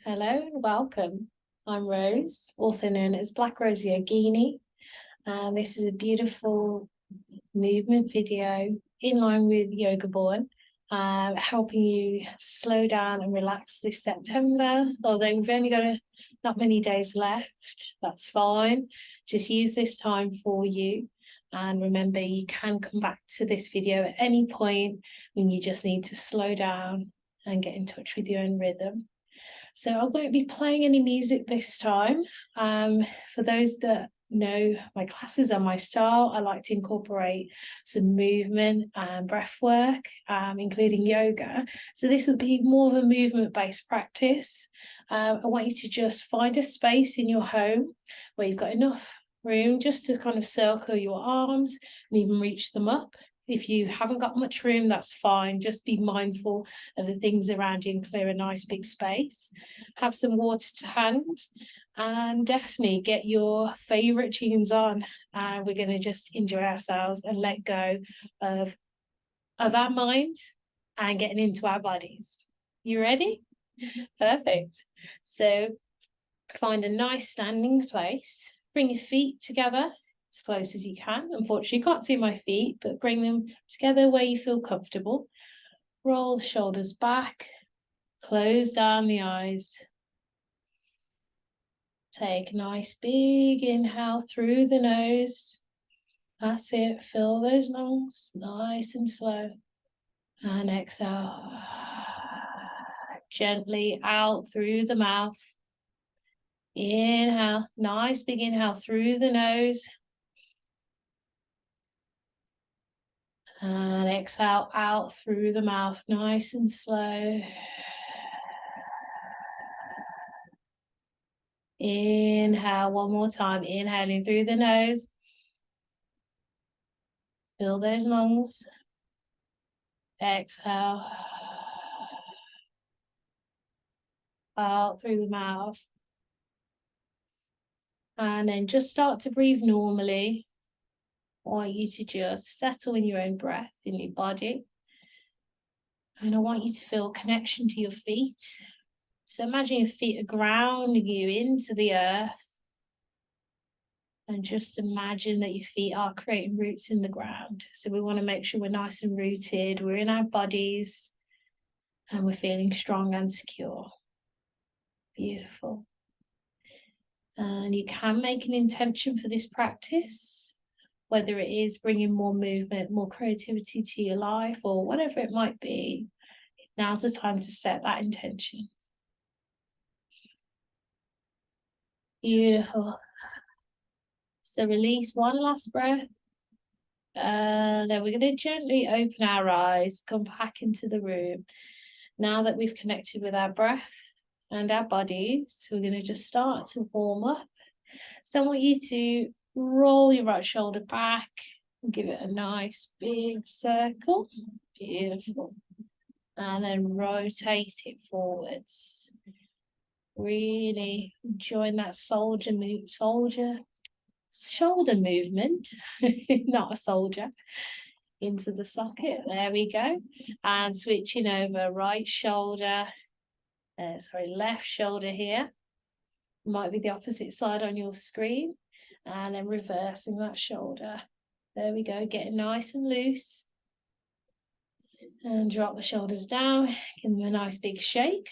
Hello and welcome. I'm Rose, also known as Black Rose Yogini, and this is a beautiful movement video in line with Yoga Borne, helping you slow down and relax this September. Although we've only got not many days left, that's fine. Just use this time for you. And remember, you can come back to this video at any point when you just need to slow down and get in touch with your own rhythm. So I won't be playing any music this time. For those that know my classes and my style, I like to incorporate some movement and breath work, including yoga. So this would be more of a movement-based practice. I want you to just find a space in your home where you've got enough room just to kind of circle your arms and even reach them up. If you haven't got much room, that's fine. Just be mindful of the things around you and clear a nice big space. Have some water to hand and definitely get your favourite tunes on. And we're going to just enjoy ourselves and let go of our mind and getting into our bodies. You ready? Perfect. So find a nice standing place. Bring your feet together as close as you can. Unfortunately, you can't see my feet, but bring them together where you feel comfortable. Roll the shoulders back, close down the eyes. Take a nice big inhale through the nose. That's it, fill those lungs nice and slow. And exhale gently out through the mouth. Inhale, nice big inhale through the nose. And exhale out through the mouth, nice and slow. Inhale one more time, inhaling through the nose. Fill those lungs. Exhale. Out through the mouth. And then just start to breathe normally. I want you to just settle in your own breath, in your body. And I want you to feel connection to your feet. So imagine your feet are grounding you into the earth. And just imagine that your feet are creating roots in the ground. So we want to make sure we're nice and rooted. We're in our bodies. And we're feeling strong and secure. Beautiful. And you can make an intention for this practice, whether it is bringing more movement, more creativity to your life, or whatever it might be. Now's the time to set that intention. Beautiful. So release one last breath. And then we're going to gently open our eyes, come back into the room. Now that we've connected with our breath and our bodies, we're going to just start to warm up. So I want you to roll your right shoulder back and give it a nice big circle. Beautiful. And then rotate it forwards. Really join that shoulder movement, not a soldier, into the socket. There we go. And switching over left shoulder here. Might be the opposite side on your screen. And then reversing that shoulder. There we go, getting nice and loose. And drop the shoulders down, give them a nice big shake.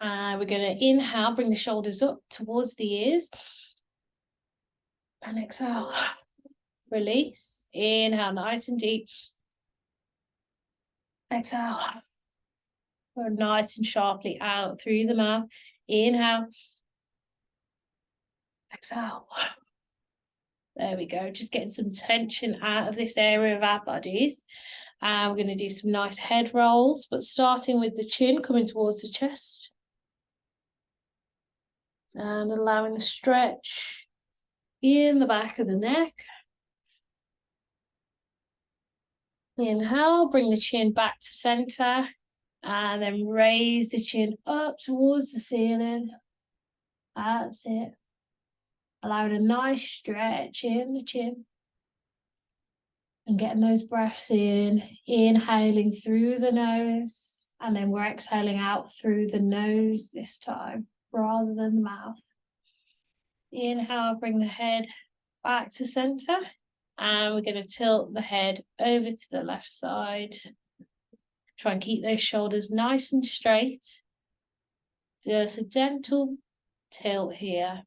We're going to inhale, bring the shoulders up towards the ears. And exhale. Release. Inhale, nice and deep. Exhale. Nice and sharply out through the mouth. Inhale. Exhale. There we go. Just getting some tension out of this area of our bodies. We're going to do some nice head rolls, but starting with the chin coming towards the chest. And allowing the stretch in the back of the neck. Inhale, bring the chin back to center. And then raise the chin up towards the ceiling. That's it. Allowing a nice stretch in the chin. And getting those breaths in. Inhaling through the nose. And then we're exhaling out through the nose this time, rather than the mouth. Inhale, bring the head back to center. And we're going to tilt the head over to the left side. Try and keep those shoulders nice and straight. Just a gentle tilt here.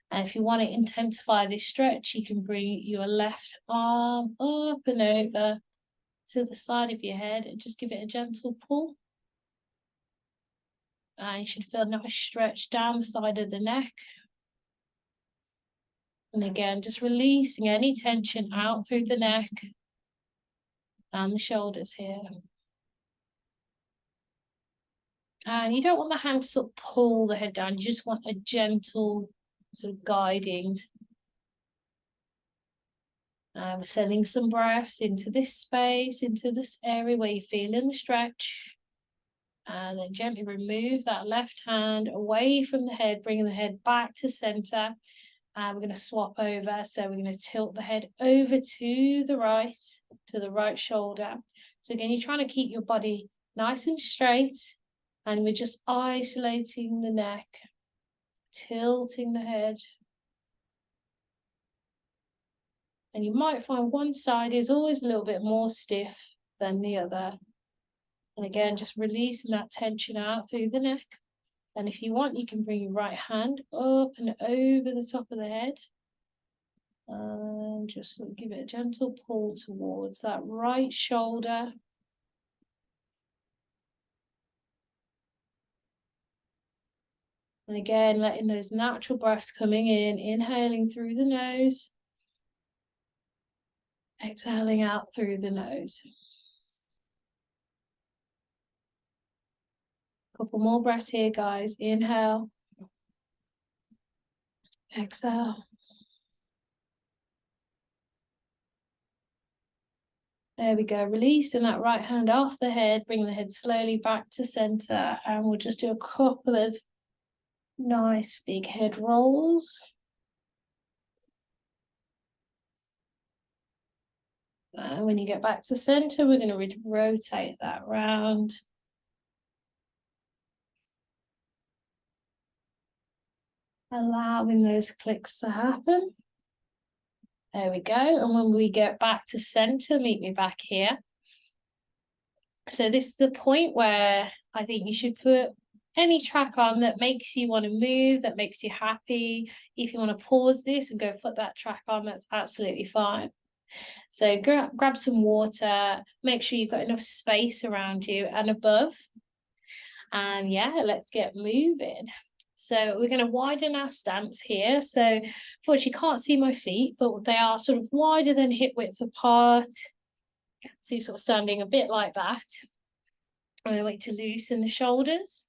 And if you want to intensify this stretch, you can bring your left arm up and over to the side of your head and just give it a gentle pull. And you should feel a nice stretch down the side of the neck. And again, just releasing any tension out through the neck and the shoulders here. And you don't want the hand to sort of pull the head down. You just want a gentle sort of guiding. We're sending some breaths into this space, into this area where you're feeling the stretch. And then gently remove that left hand away from the head, bringing the head back to center. And we're going to swap over. So we're going to tilt the head over to the right shoulder. So again, you're trying to keep your body nice and straight. And we're just isolating the neck, tilting the head. And you might find one side is always a little bit more stiff than the other. And again, just releasing that tension out through the neck. And if you want, you can bring your right hand up and over the top of the head. And just sort of give it a gentle pull towards that right shoulder. And again, letting those natural breaths coming in, inhaling through the nose. Exhaling out through the nose. Couple more breaths here, guys. Inhale. Exhale. There we go. Releasing that right hand off the head. Bring the head slowly back to center. And we'll just do a couple of nice big head rolls. And when you get back to center, we're going to rotate that round. Allowing those clicks to happen. There we go. And when we get back to center, meet me back here. So this is the point where I think you should put any track on that makes you want to move, that makes you happy. If you want to pause this and go put that track on, that's absolutely fine. So grab some water, make sure you've got enough space around you and above. And yeah, let's get moving. So we're going to widen our stance here. So unfortunately, you can't see my feet, but they are sort of wider than hip width apart. So you're sort of standing a bit like that. I'm going to wait to loosen the shoulders.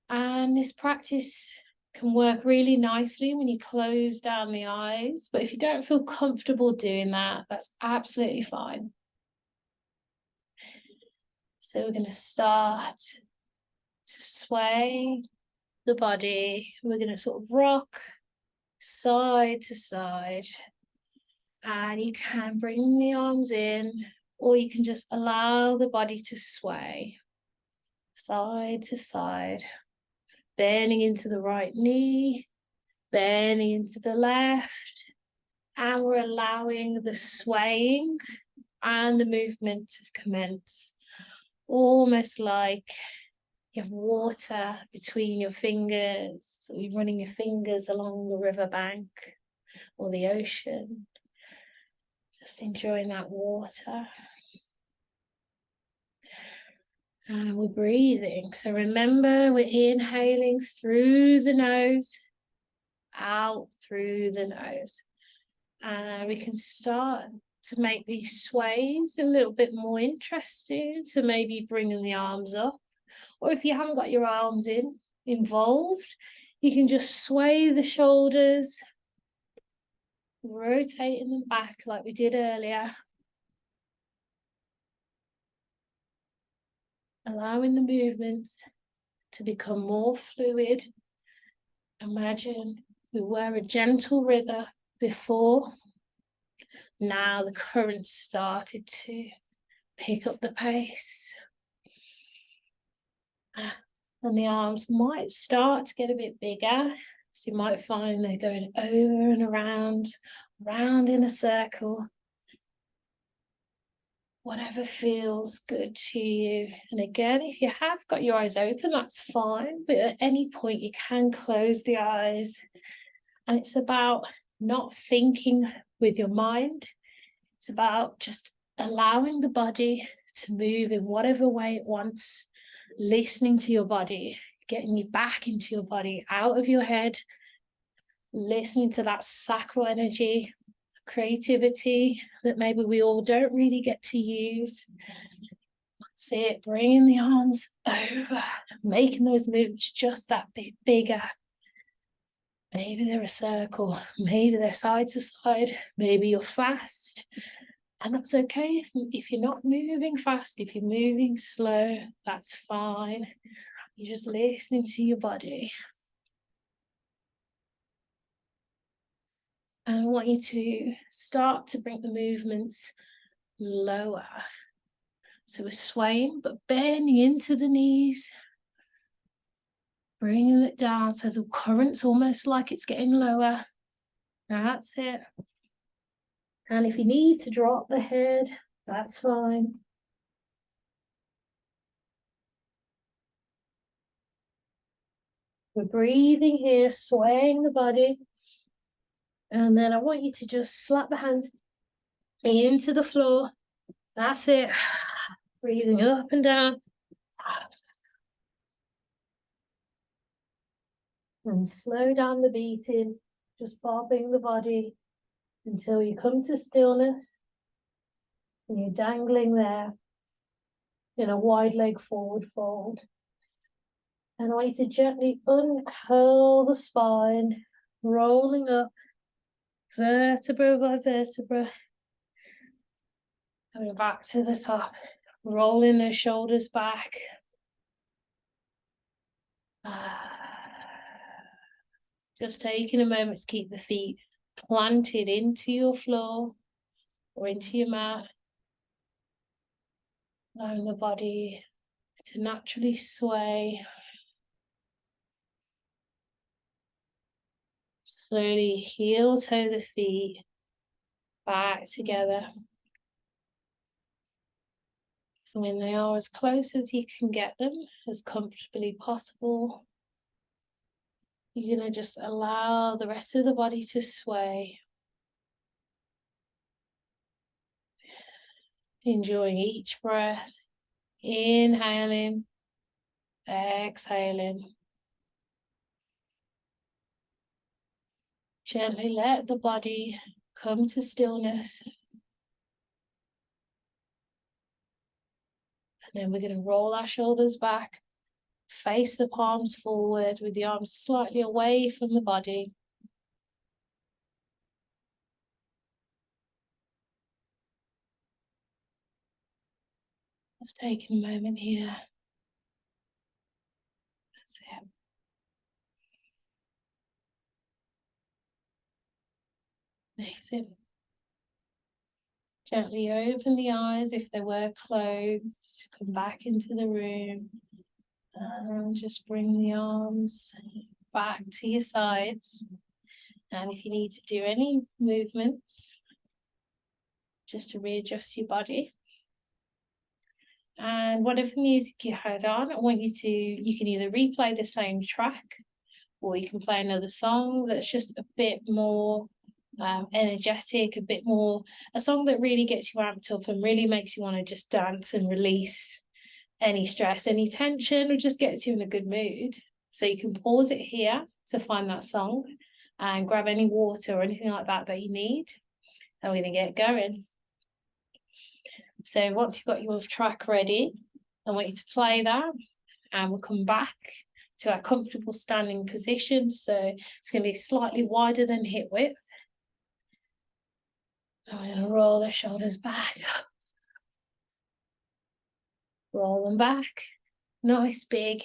And this practice can work really nicely when you close down the eyes. But if you don't feel comfortable doing that, that's absolutely fine. So we're going to start to sway the body. We're going to sort of rock side to side. And you can bring the arms in, or you can just allow the body to sway side to side. Bending into the right knee, bending into the left, and we're allowing the swaying and the movement to commence. Almost like you have water between your fingers, or you're running your fingers along the riverbank or the ocean. Just enjoying that water. And we're breathing. So remember, we're inhaling through the nose, out through the nose. And we can start to make these sways a little bit more interesting, to maybe bringing the arms up. Or if you haven't got your arms involved, you can just sway the shoulders, rotating them back like we did earlier. Allowing the movements to become more fluid. Imagine we were a gentle river before. Now the current started to pick up the pace. And the arms might start to get a bit bigger. So you might find they're going over and around, round in a circle. Whatever feels good to you. And again, if you have got your eyes open, that's fine. But at any point, you can close the eyes. And it's about not thinking with your mind. It's about just allowing the body to move in whatever way it wants, listening to your body, getting you back into your body, out of your head, listening to that sacral energy, creativity that maybe we all don't really get to use. That's it, bringing the arms over, making those movements just that bit bigger. Maybe they're a circle, maybe they're side to side, maybe you're fast. And that's okay if you're not moving fast, if you're moving slow, that's fine. You're just listening to your body. And I want you to start to bring the movements lower. So we're swaying, but bending into the knees, bringing it down so the current's almost like it's getting lower. That's it. And if you need to drop the head, that's fine. We're breathing here, swaying the body. And then I want you to just slap the hands into the floor. That's it. Breathing up and down. And slow down the beating, just bobbing the body until you come to stillness. And you're dangling there in a wide leg forward fold. And I want you to gently uncurl the spine, rolling up vertebra by vertebra. Going back to the top, rolling those shoulders back. Just taking a moment to keep the feet planted into your floor or into your mat. Allowing the body to naturally sway. Slowly heel toe the feet back together. And when they are as close as you can get them, as comfortably possible, you're going to just allow the rest of the body to sway. Enjoying each breath. Inhaling, exhaling. Gently let the body come to stillness. And then we're going to roll our shoulders back, face the palms forward with the arms slightly away from the body. Just taking a moment here. That's it. Amazing. Gently open the eyes if they were closed. Come back into the room. And just bring the arms back to your sides. And if you need to do any movements, just to readjust your body. And whatever music you had on, I want you can either replay the same track or you can play another song that's just a bit more energetic, a song that really gets you amped up and really makes you want to just dance and release any stress, any tension, or just gets you in a good mood. So you can pause it here to find that song and grab any water or anything like that that you need. And we're going to get going. So once you've got your track ready, I want you to play that and we'll come back to our comfortable standing position. So it's going to be slightly wider than hip width. And we're going to roll the shoulders back. Roll them back. Nice big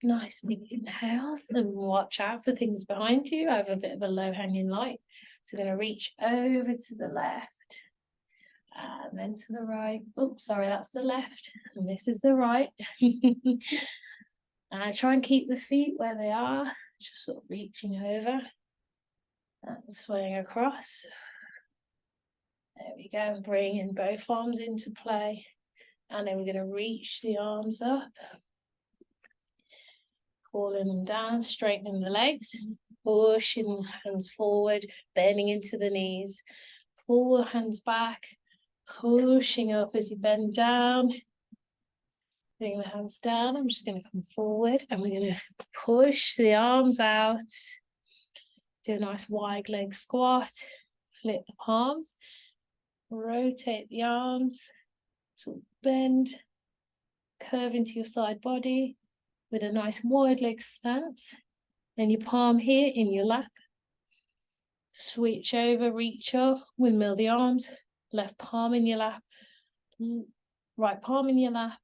inhales, and watch out for things behind you. I have a bit of a low hanging light. So we're going to reach over to the left And then to the right. Oops, sorry, that's the left. And this is the right. And try and keep the feet where they are, just sort of reaching over and swaying across. There we go, bringing both arms into play. And then we're going to reach the arms up, pulling them down, straightening the legs, pushing the hands forward, bending into the knees. Pull the hands back, pushing up as you bend down. Bring the hands down. I'm just going to come forward and we're going to push the arms out. Do a nice wide leg squat. Flip the palms. Rotate the arms. So bend. Curve into your side body with a nice wide leg stance. Then your palm here in your lap. Switch over, reach up, windmill the arms. Left palm in your lap. Right palm in your lap.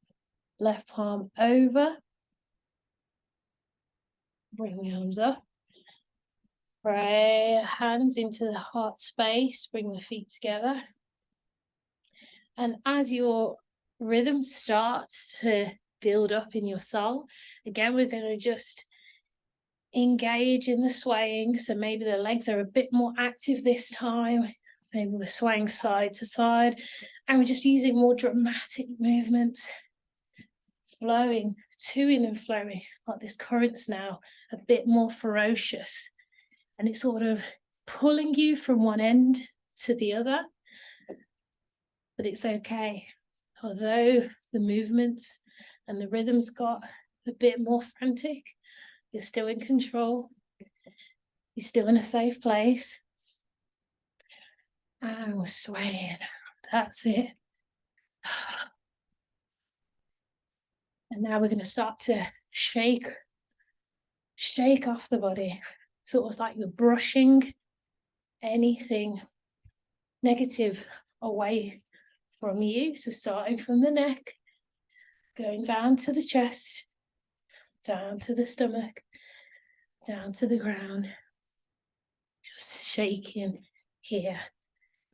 Left palm over. Bring the arms up. Pray hands into the heart space. Bring the feet together. And as your rhythm starts to build up in your song, again, we're going to just engage in the swaying. So maybe the legs are a bit more active this time. Maybe we're swaying side to side. And we're just using more dramatic movements. Flowing, to-ing and flowing, like this current's now a bit more ferocious. And it's sort of pulling you from one end to the other. But it's okay. Although the movements and the rhythms got a bit more frantic, you're still in control. You're still in a safe place. And we're swaying. That's it. And now we're going to start to shake off the body. Sort of like you're brushing anything negative away from you. So starting from the neck, going down to the chest, down to the stomach, down to the ground. Just shaking here,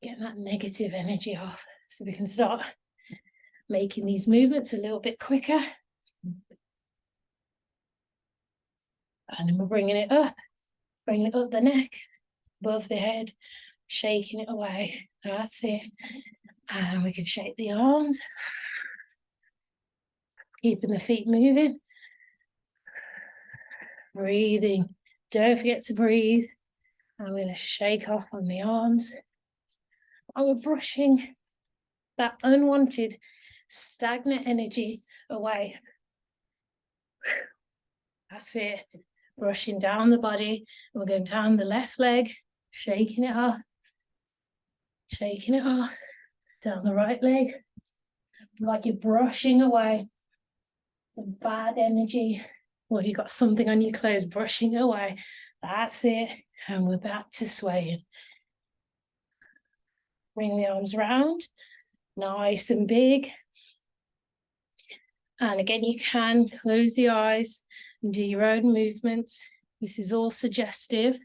getting that negative energy off. So we can start making these movements a little bit quicker. And then we're bringing it up the neck, above the head, shaking it away. That's it. And we can shake the arms, keeping the feet moving. Breathing. Don't forget to breathe. I'm going to shake off on the arms. And we're brushing that unwanted, stagnant energy away. That's it. Brushing down the body. And we're going down the left leg, shaking it off. Shaking it off. Down the right leg. Like you're brushing away some bad energy. Or you've got something on your clothes, brushing away. That's it. And we're back to swaying. Bring the arms round. Nice and big. And again, you can close the eyes and do your own movements. This is all suggestive.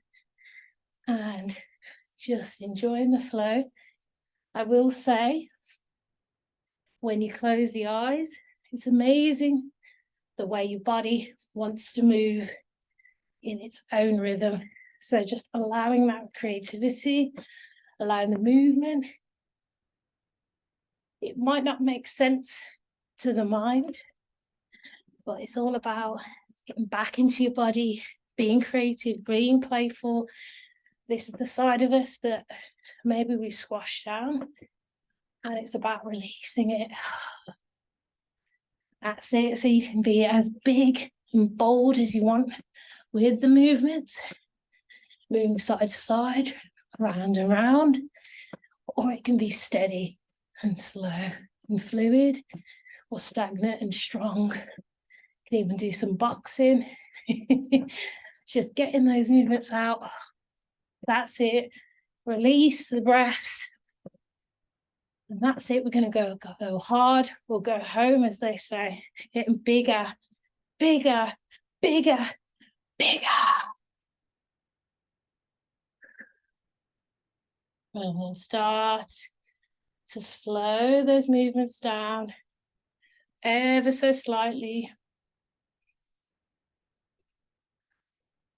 And just enjoying the flow. I will say, when you close the eyes, it's amazing the way your body wants to move in its own rhythm. So just allowing that creativity, allowing the movement. It might not make sense to the mind, but it's all about getting back into your body, being creative, being playful. This is the side of us that maybe we squash down, and it's about releasing it. That's it. So you can be as big and bold as you want with the movements, moving side to side, round and round, or it can be steady and slow and fluid, or stagnant and strong. You can even do some boxing. Just getting those movements out. That's it. Release the breaths. And that's it. We're going to go hard. We'll go home, as they say. Getting bigger, bigger, bigger, bigger. And then start to slow those movements down ever so slightly.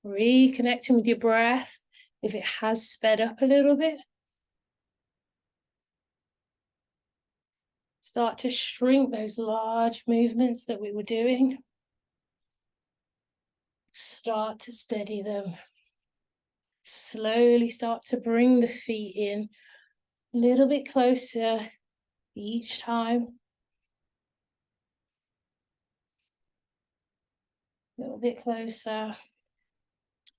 Reconnecting with your breath if it has sped up a little bit. Start to shrink those large movements that we were doing. Start to steady them. Slowly start to bring the feet in a little bit closer each time. A little bit closer.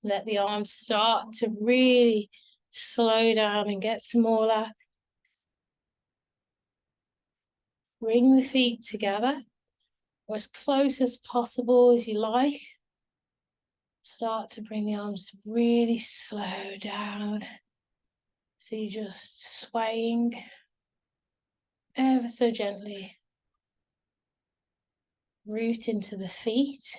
Let the arms start to really slow down and get smaller. Bring the feet together, or as close as possible as you like. Start to bring the arms really slow down. So you're just swaying ever so gently. Root into the feet.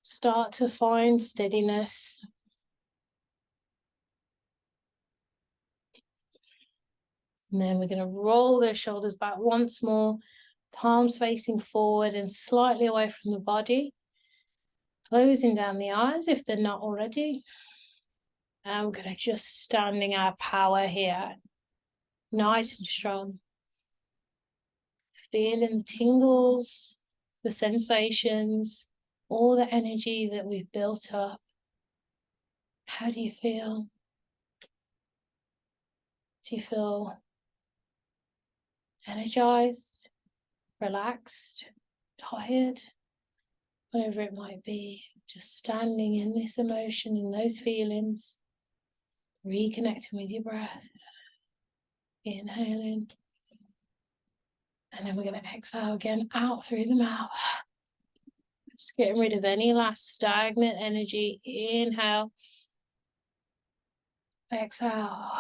Start to find steadiness. And then we're going to roll those shoulders back once more, palms facing forward and slightly away from the body. Closing down the eyes if they're not already. And we're going to just standing our power here. Nice and strong. Feeling the tingles, the sensations, all the energy that we've built up. How do you feel? Do you feel energized, relaxed, tired? Whatever it might be, just standing in this emotion and those feelings, reconnecting with your breath, inhaling, and then we're going to exhale again out through the mouth. Just getting rid of any last stagnant energy. Inhale, exhale.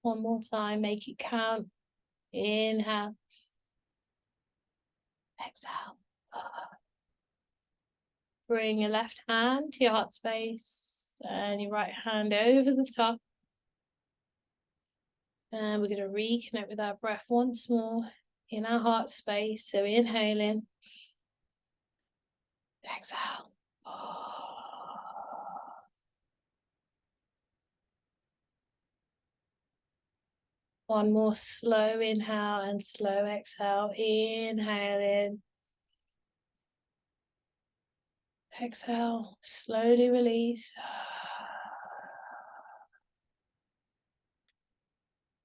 One more time, make it count. Inhale, exhale. Bring your left hand to your heart space and your right hand over the top. And we're going to reconnect with our breath once more in our heart space. So inhaling, exhale. One more slow inhale and slow exhale. Inhaling. Exhale, slowly release.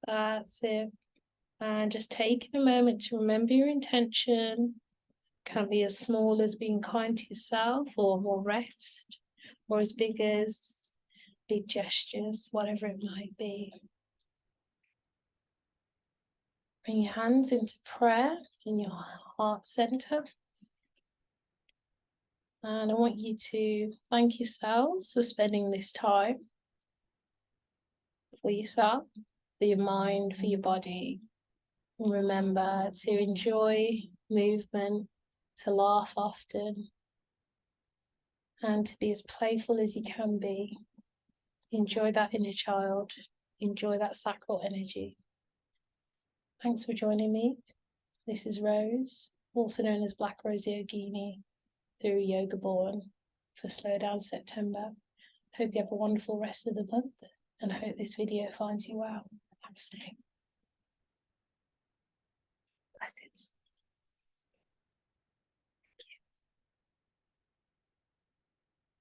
That's it. And just taking a moment to remember your intention. Can be as small as being kind to yourself, or more rest, or as big as big gestures, whatever it might be. Bring your hands into prayer in your heart center. And I want you to thank yourselves for spending this time for yourself, for your mind, for your body. And remember to enjoy movement, to laugh often, and to be as playful as you can be. Enjoy that inner child. Enjoy that sacral energy. Thanks for joining me. This is Rose, also known as Black Rose Yogini, through Yoga Borne for Slowdown September. Hope you have a wonderful rest of the month, and I hope this video finds you well. Namaste. Blessings.